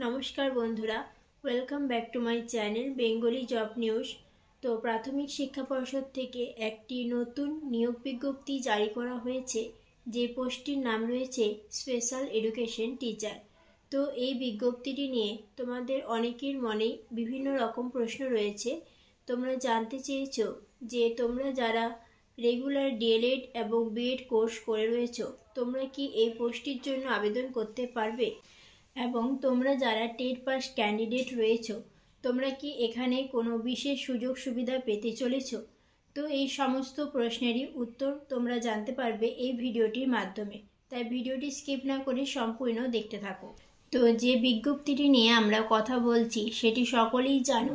নমস্কার বন্ধুরা, welcome back to my channel Bengali job news. তো প্রাথমিক শিক্ষা পর্ষদ থেকে একটি নতুন নিয়োগ বিজ্ঞপ্তি জারি করা হয়েছে, যে পোস্টটির নাম রয়েছে স্পেশাল এডুকেশন টিচার। তো এই বিজ্ঞপ্তিটি নিয়ে তোমাদের অনেকের মনে বিভিন্ন রকম প্রশ্ন রয়েছে। তোমরা জানতে চেয়েছো যে তোমরা যারা রেগুলার ডিএলএড এবং বিএড কোর্স করে রয়েছো, তোমরা কি এই পোস্টটির জন্য আবেদন করতে পারবে, এবং তোমরা যারা টেট পাস ক্যান্ডিডেট রয়েছো, তোমরা কি এখানে কোনো বিশেষ সুযোগ সুবিধা পেতে চলেছো? তো এই সমস্ত প্রশ্নেরই উত্তর তোমরা জানতে পারবে এই ভিডিওটির মাধ্যমে, তাই ভিডিওটি স্কিপ না করে সম্পূর্ণ দেখতে থাকো। তো যে বিজ্ঞপ্তিটি নিয়ে আমরা কথা বলছি সেটি সকলেই জানো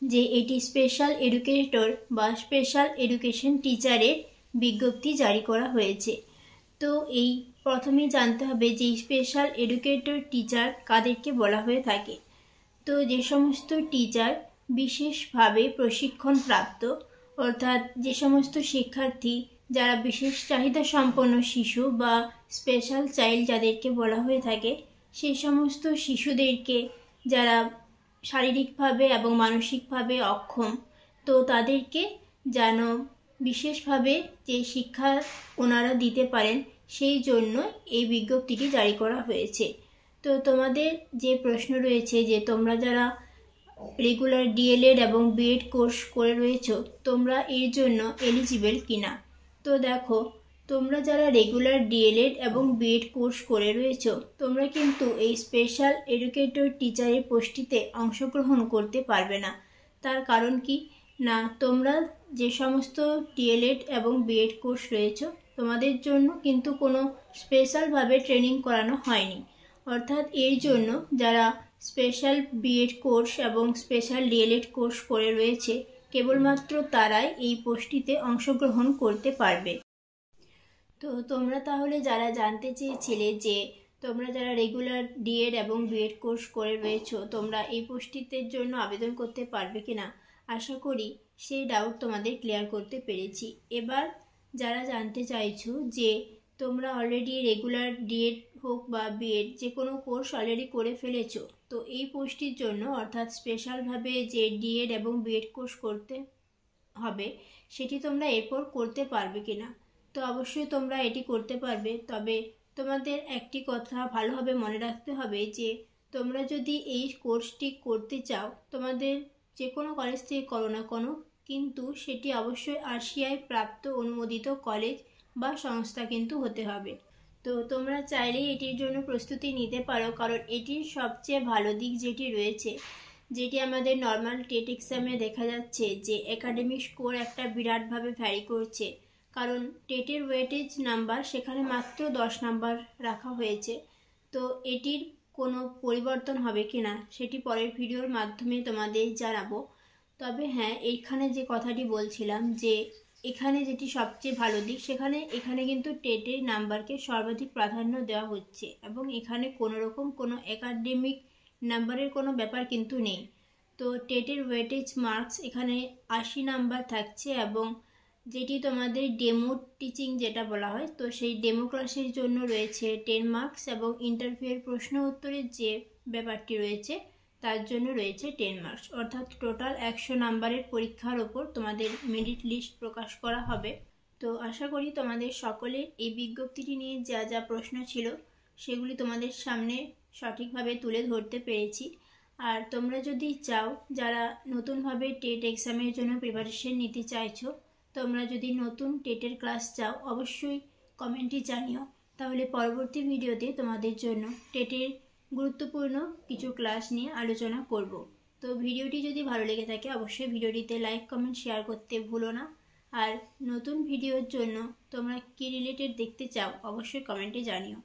যে এটি স্পেশাল এডুকেটর বা স্পেশাল এডুকেশন টিচারের বিজ্ঞপ্তি জারি করা হয়েছে। তো এই প্রথমেই জানতে হবে যে স্পেশাল এডুকেটর টিচার কাদেরকে বলা হয়ে থাকে। তো যে সমস্ত টিচার বিশেষভাবে প্রশিক্ষণ প্রাপ্ত, অর্থাৎ যে সমস্ত শিক্ষার্থী যারা বিশেষ চাহিদা সম্পন্ন শিশু বা স্পেশাল চাইল্ড যাদেরকে বলা হয়ে থাকে, সেই সমস্ত শিশুদেরকে যারা শারীরিকভাবে এবং মানসিকভাবে অক্ষম, তো তাদেরকে যেন বিশেষভাবে যে শিক্ষা ওনারা দিতে পারেন, সেই জন্য এই বিজ্ঞপ্তিটি জারি করা হয়েছে। তো তোমাদের যে প্রশ্ন রয়েছে যে তোমরা যারা রেগুলার ডিএলএড এবং বিএড কোর্স করে রয়েছো, তোমরা এর জন্য এলিজিবল কিনা। তো দেখো, তোমরা যারা রেগুলার ডিএলএড এবং বিএড কোর্স করে রয়েছো, তোমরা কিন্তু এই স্পেশাল এডুকেটর টিচারের পোস্টটিতে অংশগ্রহণ করতে পারবে না। তার কারণ কি না, তোমরা যে সমস্ত ডিএলএড এবং বিএড কোর্স রয়েছো, তোমাদের জন্য কিন্তু কোনো স্পেশালভাবে ট্রেনিং করানো হয়নি। অর্থাৎ এর জন্য যারা স্পেশাল বিএড কোর্স এবং স্পেশাল ডিএলএড কোর্স করে রয়েছে, কেবলমাত্র তারাই এই পোস্টটিতে অংশগ্রহণ করতে পারবে। তো তোমরা তাহলে যারা জানতে চেয়েছিলে যে তোমরা যারা রেগুলার ডিএড এবং বিএড কোর্স করে রয়েছো, তোমরা এই পোস্টটির জন্য আবেদন করতে পারবে কিনা, আশা করি সেই ডাউট তোমাদের ক্লিয়ার করতে পেরেছি। এবার যারা জানতে চাইছো যে তোমরা অলরেডি রেগুলার ডিএড হোক বা বিএড যে কোনো কোর্স অলরেডি করে ফেলেছো, তো এই পোস্টটির জন্য অর্থাৎ স্পেশালভাবে যে ডিএড এবং বিএড কোর্স করতে হবে, সেটি তোমরা এরপর করতে পারবে কিনা। তো অবশ্যই তোমরা এটি করতে পারবে, তবে তোমাদের একটি কথা ভালোভাবে মনে রাখতে হবে যে তোমরা যদি এই কোর্সটি করতে চাও, তোমাদের যে কোনো কলেজ থেকে করো না কেন, কিন্তু সেটি অবশ্যই আরসিআই প্রাপ্ত অনুমোদিত কলেজ বা সংস্থা কিন্তু হতে হবে। তো তোমরা চাইলেই এটির জন্য প্রস্তুতি নিতে পারো, কারণ এটির সবচেয়ে ভালো দিক যেটি রয়েছে, যেটি আমাদের নর্মাল টেট এক্সামে দেখা যাচ্ছে যে একাডেমিক স্কোর একটা বিরাটভাবে ভ্যারি করছে, কারণ টেটের ওয়েটেজ নাম্বার সেখানে মাত্র 10 নাম্বার রাখা হয়েছে। তো এটির কোনো পরিবর্তন হবে কিনা সেটি পরের ভিডিওর মাধ্যমে তোমাদের জানাবো। তবে হ্যাঁ, এইখানে যে কথাটি বলছিলাম যে এখানে যেটি সবচেয়ে ভালো দিক, এখানে কিন্তু টেটের নাম্বারকে সর্বাধিক প্রাধান্য দেওয়া হচ্ছে, এবং এখানে কোনো রকম কোনো একাডেমিক নাম্বারের কোনো ব্যাপার কিন্তু নেই। তো টেটের ওয়েটেজ মার্কস এখানে 80 নাম্বার থাকছে, এবং যেটি তোমাদের ডেমো টিচিং যেটা বলা হয়, তো সেই ডেমো ক্লাসের জন্য রয়েছে 10 মার্কস, এবং ইন্টারভিউয়ের প্রশ্ন উত্তরের যে ব্যাপারটি রয়েছে তার জন্য রয়েছে 10 মার্কস। অর্থাৎ টোটাল 100 নাম্বারের পরীক্ষার ওপর তোমাদের মেরিট লিস্ট প্রকাশ করা হবে। তো আশা করি তোমাদের সকলের এই বিজ্ঞপ্তিটি নিয়ে যা যা প্রশ্ন ছিল সেগুলি তোমাদের সামনে সঠিকভাবে তুলে ধরতে পেরেছি। আর তোমরা যদি চাও, যারা নতুনভাবে টেট এক্সামের জন্য প্রিপারেশন নিতে চাইছো, তোমরা যদি নতুন টেটের ক্লাস চাও, অবশ্যই কমেন্টে জানিও, তাহলে পরবর্তী ভিডিওতে তোমাদের জন্য টেটের গুরুত্বপূর্ণ কিছু ক্লাস নিয়ে আলোচনা করব। তো ভিডিওটি যদি ভালো লেগে থাকে, অবশ্যই ভিডিওটিতে লাইক কমেন্ট শেয়ার করতে ভুলো না। আর নতুন ভিডিওর জন্য তোমরা কি রিলেটেড দেখতে চাও, অবশ্যই কমেন্টে জানিও।